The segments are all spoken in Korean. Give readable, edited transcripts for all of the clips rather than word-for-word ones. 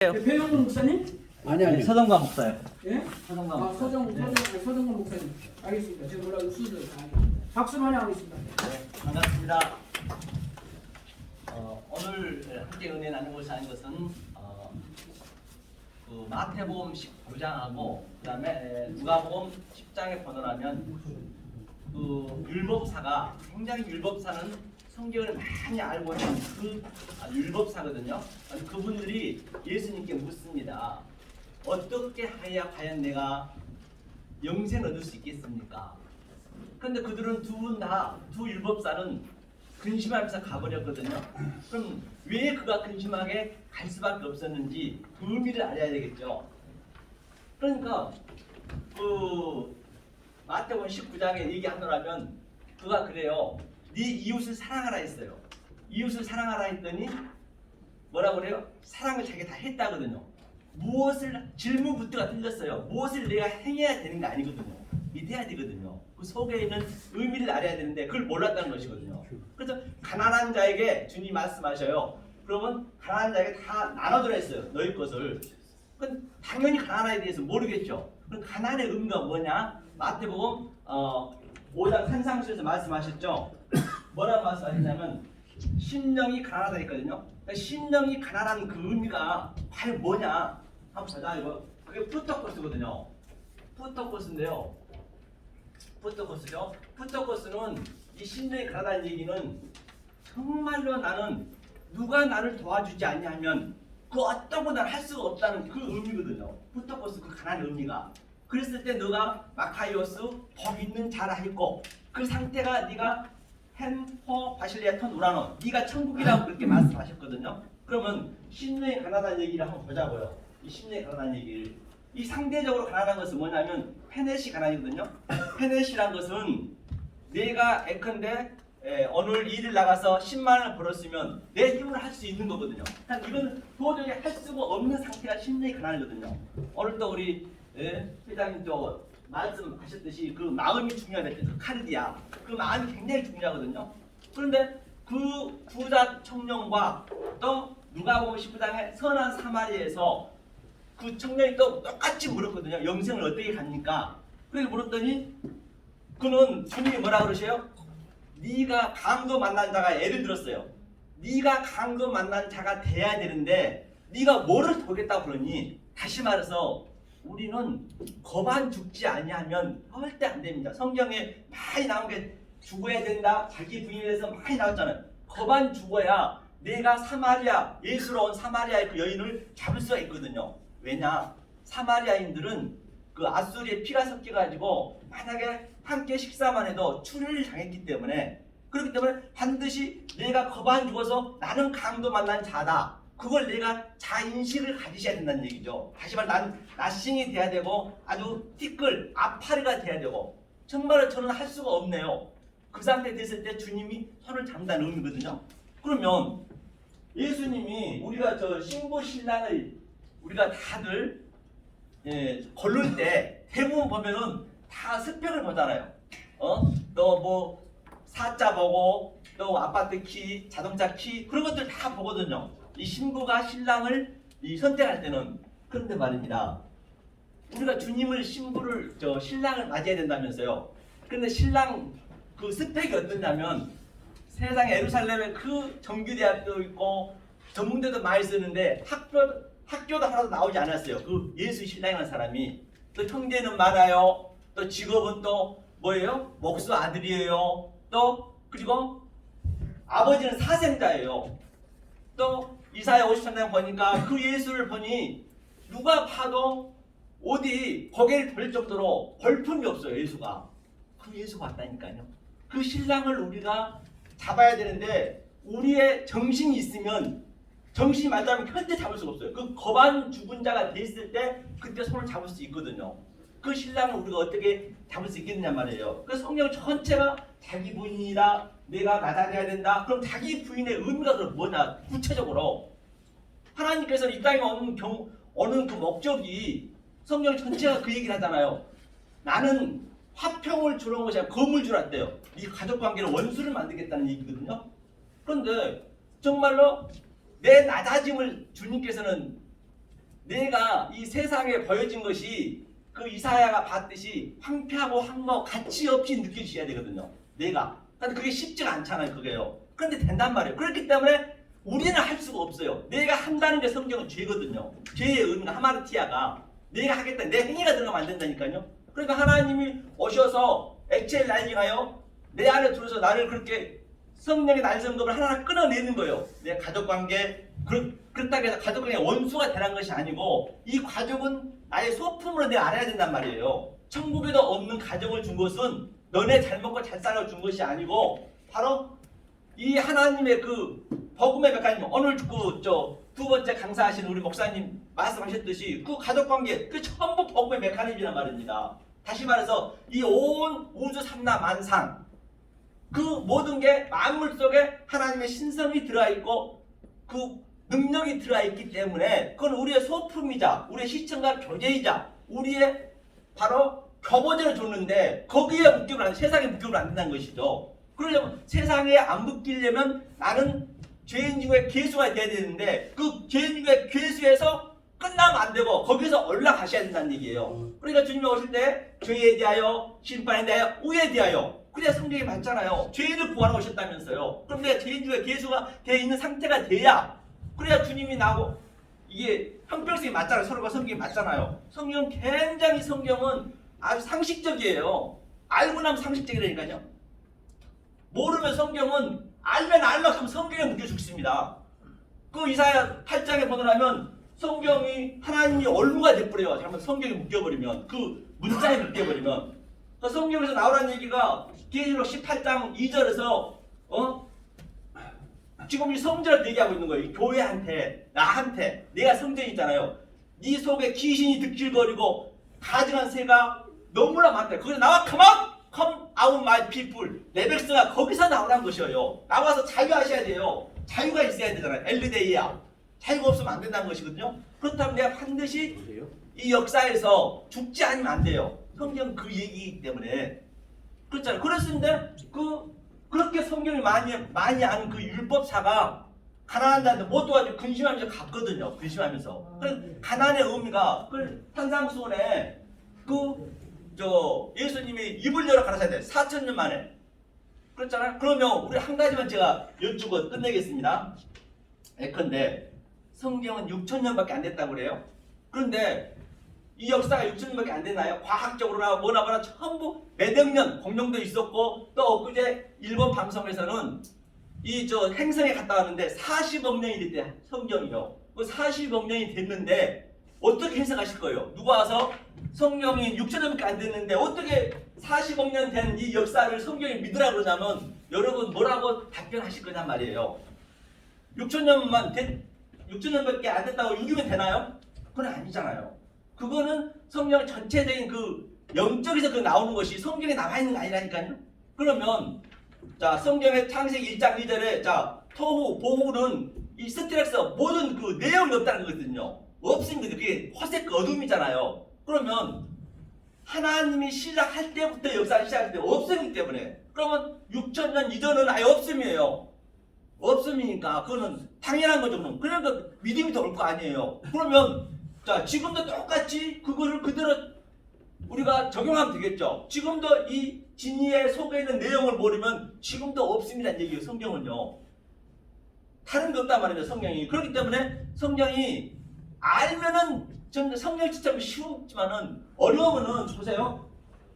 배영문 목사님? 아니. 서정관 목사요. 예? 서정관 아, 목사. 서정관 목사님. 알겠습니다. 제가 뭐라고 수들 박수 많이 하겠습니다. 반갑습니다. 오늘 함께 은혜 나누고 사는 것은 그 마태복음 19장하고 그다음에 누가복음 10장에 보도하면 그 율법사가 굉장히 율법사는 성경을 많이 알고 있는 그 율법사거든요. 그분들이 예수님께 묻습니다. 어떻게 하여야 과연 내가 영생을 얻을 수 있겠습니까? 그런데 그들은 두 율법사는 근심하면서 가버렸거든요. 그럼 왜 그가 근심하게 갈 수밖에 없었는지 그 의미를 알아야 되겠죠. 그러니까 그 마태복음 19장에 얘기하노라면 그가 그래요. 네 이웃을 사랑하라 했어요. 이웃을 사랑하라 했더니 뭐라 그래요? 사랑을 자기가 다 했다거든요. 무엇을 질문부터가 틀렸어요. 무엇을 내가 행해야 되는 게 아니거든요. 믿어야 되거든요. 그 속에 있는 의미를 알아야 되는데 그걸 몰랐다는 것이거든요. 그래서 가난한 자에게 주님 말씀하셔요. 그러면 가난한 자에게 다 나눠주라 했어요. 너희 것을. 그건 당연히 가난에 대해서 모르겠죠. 그럼 가난의 의미가 뭐냐? 마태복음 5장 산상수에서 말씀하셨죠. 뭐라고 말씀하셨냐면 심령이 가난하다 했거든요. 그러니까 심령이 가난한 그 의미가 과연 뭐냐? 한번 보자. 이거 그게 푸터코스거든요. 푸터코스인데요. 푸터코스죠. 푸터코스는 이 심령이 가난하다는 얘기는 정말로 나는 누가 나를 도와주지 않냐면 그 어떤 거 나를 할 수가 없다는 그 의미거든요. 푸터코스 그 가난의 의미가. 그랬을 때 너가 마카이오스 복 있는 자라 했고 그 상태가 네가 헨호 바실리아톤 우라노 네가 천국이라고 그렇게 말씀하셨거든요. 그러면 심령이 가난한 얘기를 한번 보자고요. 이 심령이 가난한 얘기를 이 상대적으로 가난한 것은 뭐냐면 페넷이 가난이거든요. 페넷이란 것은 내가 예컨대 오늘 일을 나가서 10만 원을 벌었으면 내 힘으로 할 수 있는 거거든요. 그러니까 이건 도저히 할 수가 없는 상태가 심령이 가난이거든요. 오늘 또 우리 회장님도 말씀하셨듯이 그 마음이 중요하다. 그 카르디아 그 마음이 굉장히 중요하거든요. 그런데 그 부자 청년과 또 누가복음 19장의 선한 사마리에서 그 청년이 또 똑같이 물었거든요. 영생을 어떻게 갑니까? 그래서 물었더니 그는 주님이 뭐라 그러세요? 네가 강도 만난 자가 예를 들었어요. 네가 강도 만난 자가 돼야 되는데 네가 뭐를 도겠다고 그러니? 다시 말해서 우리는 거반 죽지 아니하면 절대 안 됩니다. 성경에 많이 나온 게 죽어야 된다. 자기 부인에 대해서 많이 나왔잖아요. 거반 죽어야 내가 사마리아 예수로 온 사마리아의 그 여인을 잡을 수가 있거든요. 왜냐? 사마리아인들은 그 앗수리에 피가 섞여가지고 만약에 함께 식사만 해도 추리를 당했기 때문에 그렇기 때문에 반드시 내가 거반 죽어서 나는 강도 만난 자다. 그걸 내가 자인식을 가지셔야 된다는 얘기죠. 다시 말해 난 나싱이 돼야 되고 아주 티끌 아파리가 돼야 되고 정말 저는 할 수가 없네요. 그 상태 됐을 때 주님이 손을 잡는다는 의미거든요. 그러면 예수님이 우리가 저 신부 신랑을 우리가 다들 고를 때 대부분 보면은 다 스펙을 보잖아요. 또 뭐 사자 보고 또 아파트 키, 자동차 키 그런 것들 다 보거든요. 이 신부가 신랑을 선택할 때는. 그런데 말입니다. 우리가 주님을 신랑을 맞이해야 된다면서요. 그런데 신랑 그 스펙이 어떠냐면 세상에 예루살렘에 그 정규대학도 있고 전문대도 많이 쓰는데 학교도 하나도 나오지 않았어요. 그 예수 신랑이라는 사람이. 또 형제는 많아요. 또 직업은 또 뭐예요? 목수 아들이에요. 또 그리고 아버지는 사생자예요. 또 이사야 53장 보니까 그 예수를 보니 누가 봐도 어디 고개를 돌릴 정도로 볼품이 없어요. 예수가. 그 예수가 왔다니까요. 그 신랑을 우리가 잡아야 되는데 우리의 정신이 있으면 정신이 맞다면 현재 잡을 수가 없어요. 그 거반 죽은 자가 됐을 때 그때 손을 잡을 수 있거든요. 그 신랑을 우리가 어떻게 잡을 수 있겠느냐 말이에요. 그 성경 전체가 자기 부인이다. 내가 나다려야 된다. 그럼 자기 부인의 의미가 그럼 뭐냐? 구체적으로 하나님께서 이 땅에 오는 그 목적이 성경 전체가 그 얘기를 하잖아요. 나는 화평을 주러 온 것이 아니라 검을 주러 왔대요. 이 가족관계로 원수를 만들겠다는 얘기거든요. 그런데 정말로 내 낮아짐을 주님께서는 내가 이 세상에 보여진 것이 그 이사야가 봤듯이 황폐하고 황무하고 가치 없이 느껴지셔야 되거든요. 내가. 근데 그게 쉽지가 않잖아요. 그게요. 그런데 된단 말이에요. 그렇기 때문에 우리는 할 수가 없어요. 내가 한다는 게 성경은 죄거든요. 죄의 의미가 하마르티아가 내가 하겠다. 내 행위가 들어가면 안 된다니까요. 그러니까 하나님이 오셔서 액체를 날리가요. 내 안에 들어서 나를 그렇게 성령의 날성금을 하나하나 끊어내는 거예요. 내 가족관계 그렇다고 해서 가족관계 원수가 되는 것이 아니고 이 가족은 나의 소품으로 내가 알아야 된단 말이에요. 천국에도 없는 가족을 준 것은 너네 잘 먹고 잘 살아 준 것이 아니고 바로 이 하나님의 그 복음의 메커니즘 오늘 두 번째 강사하신 우리 목사님 말씀하셨듯이 그 가족관계 그 전부 복음의 메커니즘이란 말입니다. 다시 말해서 이 온 우주 삼라 만상 그 모든 게 만물 속에 하나님의 신성이 들어있고 그 능력이 들어있기 때문에 그건 우리의 소품이자 우리의 시청과 교제이자 우리의 바로 교보제를 줬는데 거기에 묶이면 안 돼. 세상에 묶이면 안 된다는 것이죠. 그러려면 세상에 안 묶이려면 나는 죄인 중에 괴수가 돼야 되는데 그 죄인 중에 괴수에서 끝나면 안 되고 거기서 올라가셔야 된다는 얘기예요. 그러니까 주님이 오실 때 죄에 대하여 심판에 대하여 의에 대하여 그래야 성경이 맞잖아요. 죄인을 구하러 오셨다면서요. 그럼 내가 죄인 중에 괴수가 되어 있는 상태가 돼야 그래야 주님이 나고 이게 형평성이 맞잖아요. 서로가 성경이 맞잖아요. 성경은 아주 상식적이에요. 알고 나면 상식적이라니까요. 모르면 성경은 알면 알만큼 성경에 묶여 죽습니다. 그 이사야 8장에 보더라면 성경이 하나님이 얼무가 돼버려요. 잘못 성경에 묶여버리면 그 문자에 묶여버리면 그 성경에서 나오라는 얘기가 계시록 18장 2절에서 지금 이 성전을 얘기하고 있는 거예요. 교회한테 나한테 내가 성전이잖아요. 네 속에 귀신이 득실거리고 가증한 새가 너무나 많다. 거기서 나와 come out my people. 내 백성아 거기서 나오라는 것이에요. 나와서 자유하셔야 돼요. 자유가 있어야 되잖아요. 엘르데이야. 자유가 없으면 안 된다는 것이거든요. 그렇다면 내가 반드시 이 역사에서 죽지 않으면 안 돼요. 성경 그 얘기이기 때문에 그렇잖아요. 그랬는데 그렇게 성경이 많이 아는 그 율법사가 가난한다는데 못 도와주고 근심하면서 갔거든요. 근심하면서. 가난의 의미가 산상수훈에 예수님이 입을 열어 가라사야 돼. 4,000년 만에. 그렇잖아요. 그러면 우리 한 가지만 제가 여쭈고 끝내겠습니다. 예컨대 성경은 6,000년밖에 안 됐다고 그래요. 그런데 이 역사가 6,000년밖에 안 됐나요? 과학적으로나 뭐나 전부 몇억 년 공룡도 있었고 또 엊그제 일본 방송에서는 행성에 갔다 왔는데 40억 년이 됐대. 성경이요. 그 40억 년이 됐는데 어떻게 해석하실 거예요? 누가 와서 성경이 6,000년밖에 안 됐는데 어떻게 40억 년 된 이 역사를 성경에 믿으라 그러냐면 여러분 뭐라고 답변하실 거냔 말이에요. 6,000년밖에 안 됐다고 유기면 되나요? 그건 아니잖아요. 그거는 성경 전체적인 그 영적에서 나오는 것이 성경에 남아있는 게 아니라니까요. 그러면 자 성경의 창세기 1장 2절에 자 토후 보후는 이 스트렉스 모든 그 내용이 없다는 거거든요. 없습니다. 그게 화색 어둠이잖아요. 그러면 하나님이 시작할 때부터 역사를 시작할 때 없음이기 때문에 그러면 6,000년 이전은 아예 없음이에요. 없음이니까 그거는 당연한 거죠. 그러니까 믿음이 더 올 거 아니에요. 그러면 자 지금도 똑같이 그거를 그대로 우리가 적용하면 되겠죠. 지금도 이 진리의 속에 있는 내용을 모르면 지금도 없습니다는 얘기예요. 성경은요. 다른 게 없단 말이죠. 성경이. 그렇기 때문에 성경이 알면은 전 성경 진짜 쉬웠지만은 어려우면은 보세요.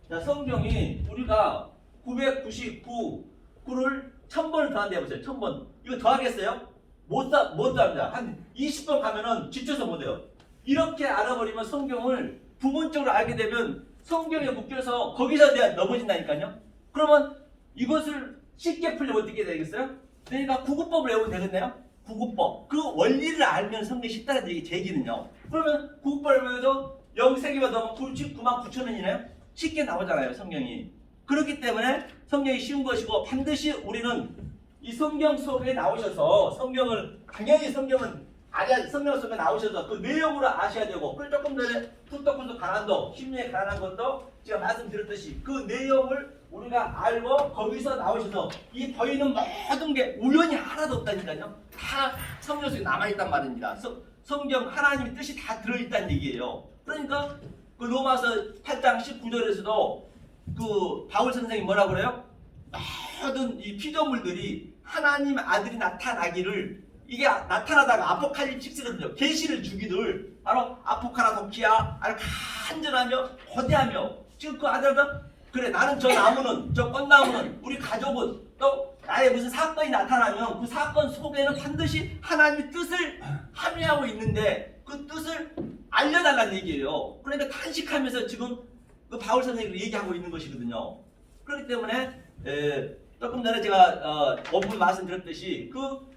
자, 성경이 우리가 999를 1000번을 더한다 해보세요. 1000번. 이거 더하겠어요? 못 더합니다. 한 20번 가면은 지쳐서 못해요. 이렇게 알아버리면 성경을 부분적으로 알게 되면 성경에 묶여서 거기서 내가 넘어진다니까요. 그러면 이것을 쉽게 풀려면 어떻게 되겠어요? 내가 구구법을 외우면 되겠네요. 구구법. 그 원리를 알면 성경이 쉽다는 얘기 제 얘기는요. 그러면 구구법을 외워도 0세기만 더하면 99,900,000원이네요. 쉽게 나오잖아요. 성경이. 그렇기 때문에 성경이 쉬운 것이고 반드시 우리는 이 성경 속에 나오셔서 성경을 당연히 성경은 성경 속에 나오셔서 그 내용으로 아셔야 되고 그리고 조금 전에 푸떡푸떡 가난도 심리에 가난한 것도 제가 말씀드렸듯이 그 내용을 우리가 알고 거기서 나오셔서 이 보이는 모든 게 우연히 하나도 없다니까요. 다 성경 속에 남아있단 말입니다. 성경 하나님의 뜻이 다 들어있다는 얘기예요. 그러니까 그 로마서 8장 19절에서도 그 바울 선생이 뭐라고 그래요? 모든 이 피조물들이 하나님 아들이 나타나기를 이게 나타나다가 아포칼립식스거든요. 계시를 주기를 바로 아포카라도키아 아주 간절하며 거대하며 지금 그 아들가 그래 나는 저 나무는 저 꽃나무는 우리 가족은 또 나의 무슨 사건이 나타나면 그 사건 속에는 반드시 하나님의 뜻을 함유하고 있는데 그 뜻을 알려달라는 얘기예요. 그러니까 탄식하면서 지금 그 바울 선생님이 얘기하고 있는 것이거든요. 그렇기 때문에 조금 전에 제가 오픈 말씀드렸듯이 그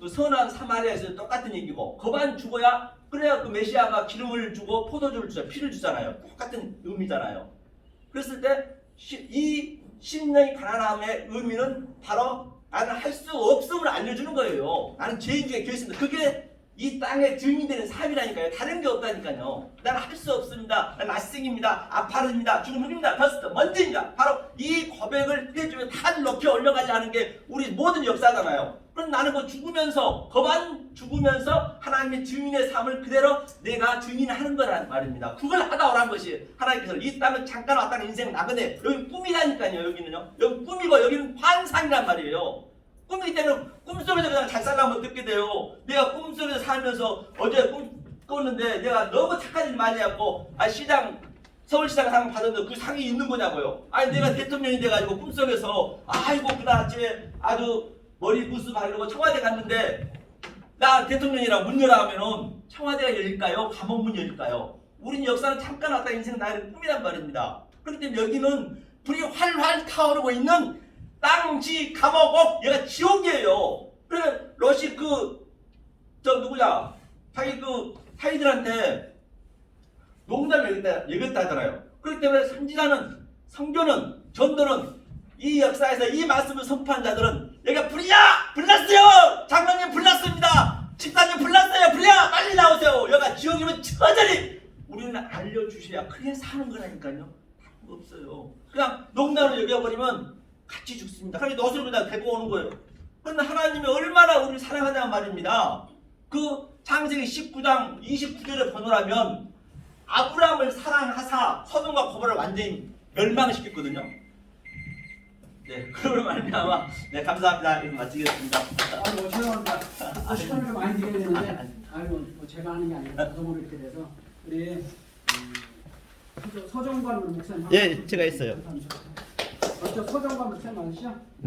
선한 사마리아에서 똑같은 얘기고 거반 죽어야 그래야 그 메시아가 기름을 주고 포도주를 주잖아요. 피를 주잖아요. 똑같은 의미잖아요. 그랬을 때 이 심령이 가난함의 의미는 바로 나는 할 수 없음을 알려주는 거예요. 나는 죄인 중에 죄인입니다. 그게 이 땅의 증인이 되는 삶이라니까요. 다른 게 없다니까요. 나는 할 수 없습니다. 나는 낯생입니다. 아파릅니다. 죽음입니다. 더스트 먼지입니다. 바로 이 고백을 해주면 다들 높이 올려가지 않은 게 우리 모든 역사잖아요. 그럼 나는 그 죽으면서 거반 죽으면서 하나님의 증인의 삶을 그대로 내가 증인하는 거란 말입니다. 그걸 하다 오란 것이 하나님께서 이 땅을 잠깐 왔다는 인생 나그네 여기 꿈이라니까요. 여기는요. 여기 꿈이고 여기는 환상이란 말이에요. 꿈이기 때문에 꿈속에서 그냥 잘 살라면 어떻게 돼요? 내가 꿈속에서 살면서 어제 꿈 꿨는데 내가 너무 착한 일 많이 했고 서울시장 상 받았는데 그 상이 있는 거냐고요. 아니 내가 대통령이 돼가지고 꿈속에서 아이고 그날 아침에 아주 머리 부스 바르고 청와대 갔는데 나 대통령이라 문 열어 하면은 청와대가 열릴까요? 감옥문 열릴까요? 우린 역사는 잠깐 왔다 인생 나이를 꿈이란 말입니다. 그렇기 때문에 여기는 불이 활활 타오르고 있는 땅지 감옥 얘가 지옥이에요. 그래 러시 누구냐 자기 사이들한테 농담을 얘기했다 하잖아요. 그렇기 때문에 선지자는 성교는 전도는 이 역사에서 이 말씀을 선포한 자들은 여기가 불이야! 불났어요! 장로님 불났습니다! 집사님 불났어요! 불이야! 빨리 나오세요! 여기가 지옥이면 처절히 우리는 알려주셔야 그래 사는 거라니까요. 없어요. 그냥 농담으로 여겨버리면 같이 죽습니다. 그러니까 너스를 그냥 데리고 오는 거예요. 그런데 하나님이 얼마나 우리를 사랑하냐는 말입니다. 그 창세기 19장 29절에 번호라면 아브라함을 사랑하사 소돔과 고모를 완전히 멸망시켰거든요. 네, 그러면 말미암아 네 감사합니다. 이렇게 마치겠습니다. 아이고 죄송합니다. 시간을 많이 드려야 되는데 아이고 뭐 제가 하는 게 아니라 저도 모르게 돼서 우리 서정관 목사님 예, 제가 했어요. 먼저 서정관 목사님 맞으시죠?